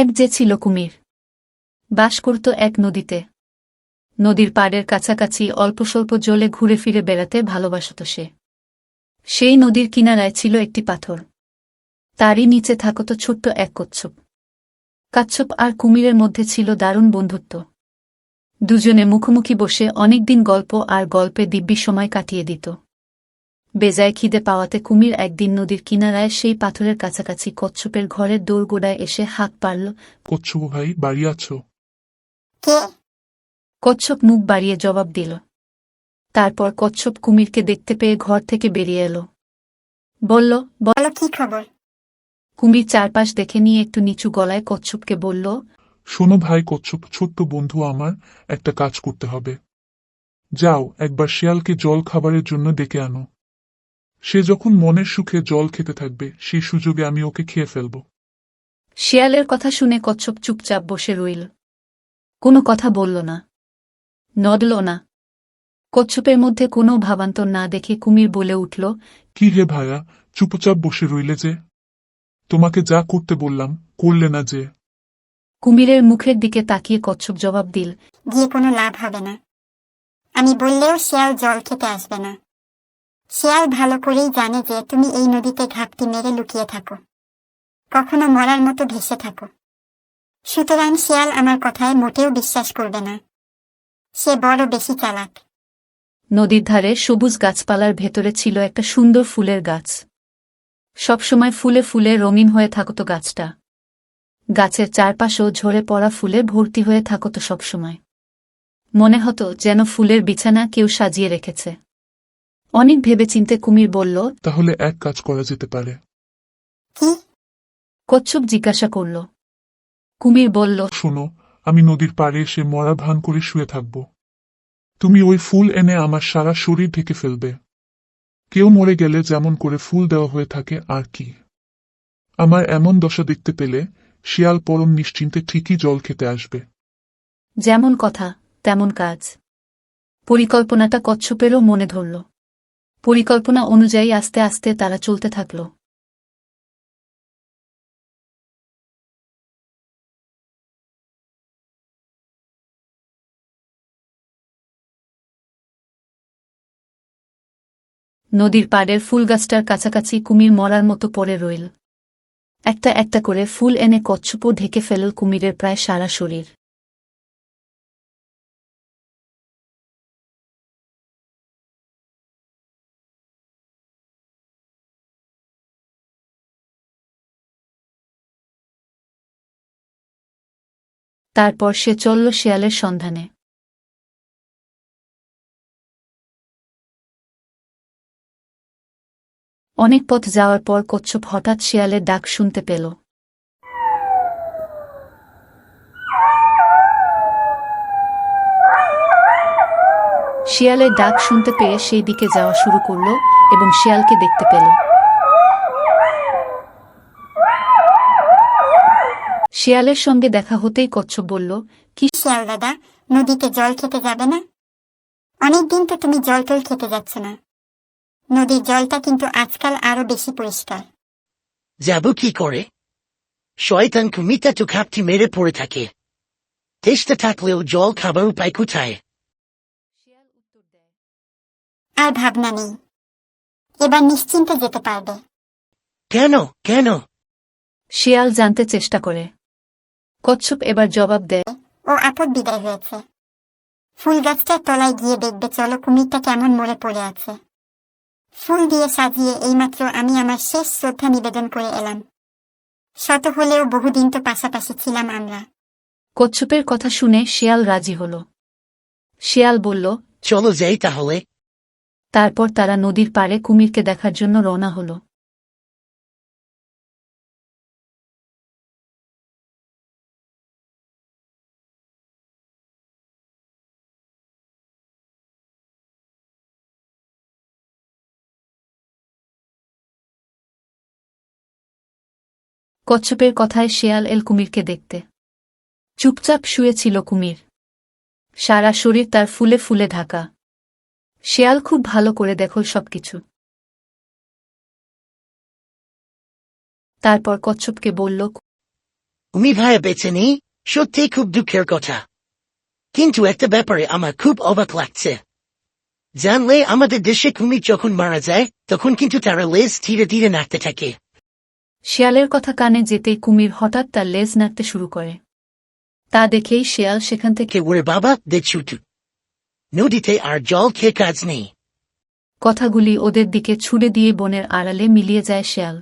এক যে ছিল কুমির, বাস করত এক নদীতে। নদীর পাড়ের কাছাকাছি অল্প স্বল্প জলে ঘুরে ফিরে বেড়াতে ভালোবাসত সে। সেই নদীর কিনারায় ছিল একটি পাথর, তারই নিচে থাকত ছোট্ট এক কচ্ছপ। কচ্ছপ আর কুমিরের মধ্যে ছিল দারুণ বন্ধুত্ব। দুজনে মুখোমুখি বসে অনেকদিন গল্প আর গল্পে দিব্যি সময় কাটিয়ে দিত। বেজায় খিদে পাওয়াতে কুমির একদিন নদীর কিনারায় সেই পাথরের কাছাকাছি কচ্ছপের ঘরের দোরগোড়ায় এসে হাঁক পারল। কচ্ছপ ভাই, বাড়ি আছো? কে? কচ্ছপ মুখ বাড়িয়ে জবাব দিল। তারপর কচ্ছপ কুমিরকে দেখতে পেয়ে ঘর থেকে বেরিয়ে এলো। বলল, বলো কি খবর? কুমির চারপাশ দেখে নিয়ে একটু নিচু গলায় কচ্ছপকে বলল, শোনো ভাই কচ্ছপ, ছোট্ট বন্ধু আমার, একটা কাজ করতে হবে। যাও একবার শিয়ালকে জল খাবারের জন্য ডেকে আনো। সে যখন মনের সুখে জল খেতে থাকবে, সেই সুযোগে আমি ওকে খেয়ে ফেলব। শিয়ালের কথা শুনে কচ্ছপ চুপচাপ বসে রইল। কোনো কথা বলল না, নড়ল না। কচ্ছপের মধ্যে কোনো ভাবান্তর না দেখে কুমির বলে উঠল, কি হে ভাইয়া, চুপচাপ বসে রইলে যে? তোমাকে যা করতে বললাম করলে না যে? কুমিরের মুখের দিকে তাকিয়ে কচ্ছপ জবাব দিল, গিয়ে কোনো লাভ হবে না। আমি বললেও শিয়াল জল খেতে আসবে না। শিয়াল ভালো করেই জানে যে তুমি এই নদীতে ঘাপটি মেরে লুকিয়ে থাকো, কখনো মরার মতো ভেসে থাকো। সুতরাং শিয়াল আমার কথায় মোটেও বিশ্বাস করবে না। সে বড় বেশি চালাক। নদীর ধারে সবুজ গাছপালার ভেতরে ছিল একটা সুন্দর ফুলের গাছ। সবসময় ফুলে ফুলে রঙিন হয়ে থাকত গাছটা। গাছের চারপাশেও ঝরে পড়া ফুলে ভর্তি হয়ে থাকত সবসময়। মনে হতো যেন ফুলের বিছানা কেউ সাজিয়ে রেখেছে। অনেক ভেবেচিন্তে কুমির বলল, তাহলে এক কাজ করা যেতে পারে। কি? কচ্ছপ জিজ্ঞাসা করল। কুমির বলল, শোনো, আমি নদীর পাড়ে এসে মরা ভান করে শুয়ে থাকব। তুমি ওই ফুল এনে আমার সারা শরীর ঢেকে ফেলবে। কেউ মরে গেলে যেমন করে ফুল দেওয়া হয়ে থাকে আর কি। আমার এমন দশা দেখতে পেলে শিয়াল পরম নিশ্চিন্তে ঠিকই জল খেতে আসবে। যেমন কথা তেমন কাজ। পরিকল্পনাটা কচ্ছপেরও মনে ধরল। পরিকল্পনা অনুযায়ী আস্তে আস্তে তারা চলতে থাকল। নদীর পাড়ের ফুলগাছটার কাছাকাছি কুমির মরার মতো পড়ে রইল। একটা একটা করে ফুল এনে কচ্ছপও ঢেকে ফেলল কুমিরের প্রায় সারা শরীর। তারপর সে চলল শেয়ালের সন্ধানে। অনেক পথ যাওয়ার পর কচ্ছপ হঠাৎ শেয়ালের ডাক শুনতে পেল। শিয়ালের ডাক শুনতে পেয়ে সেই দিকে যাওয়া শুরু করল এবং শিয়ালকে দেখতে পেল। শিয়ালের সঙ্গে দেখা হতেই কচ্ছপ বলল, কি শিয়াল দাদা, নদীতে জল খেতে যাবে না? অনেকদিন তো তুমি জল টল খেতে যাচ্ছ না। নদীর জলটা কিন্তু আজকাল আরো বেশি পরিষ্কার। যাব কি করে? শয়তান কুমিরটা তো ঘাপটি মেরে পড়ে থাকে। তেষ্টা থাকলেও জল খাবার উপায় কোথায়? আর ভাবনা নেই, এবার নিশ্চিন্তে যেতে পারবে। কেন কেন? শিয়াল জানতে চেষ্টা করে। কচ্ছপ এবার জবাব দেয়, ও আপদ বিদায় হয়েছে। ফুল গাছটার তলায় গিয়ে দেখবে চলো কুমিরটা কেমন মরে পড়ে আছে। ফুল দিয়ে সাজিয়ে এইমাত্র আমি আমার শেষ শ্রদ্ধা নিবেদন করে এলাম। শত হলেও বহুদিন তো পাশাপাশি ছিলাম আমরা। কচ্ছপের কথা শুনে শিয়াল রাজি হল। শিয়াল বলল, চলো যাই তাহলে। তারপর তারা নদীর পাড়ে কুমিরকে দেখার জন্য রওনা হল। কচ্ছপের কথায় শিয়াল এল কুমিরকে দেখতে। চুপচাপ শুয়েছিল কুমির। সারা শরীর তার ফুলে ফুলে ঢাকা। শিয়াল খুব ভালো করে দেখল সবকিছু। তারপর কচ্ছপকে বলল, উমি ভাইয়া বেঁচে নেই, সত্যি খুব দুঃখের কথা। কিন্তু একটা ব্যাপারে আমার খুব অবাক লাগছে। জানলে আমাদের দেশে কুমির যখন মারা যায় তখন কিন্তু তারা লেজ ধীরে ধীরে নাড়তে থাকে। শিয়ালের কথা কানে যেতেই কুমির হঠাৎ তার লেজ নাড়তে শুরু করে। তা দেখেই শিয়াল সেখান থেকে কে ওরে বাবা দেখছু তু, নদীতে আর জল খেয়ে কাজ নেই। কথাগুলি ওদের দিকে ছুড়ে দিয়ে বনের আড়ালে মিলিয়ে যায় শিয়াল।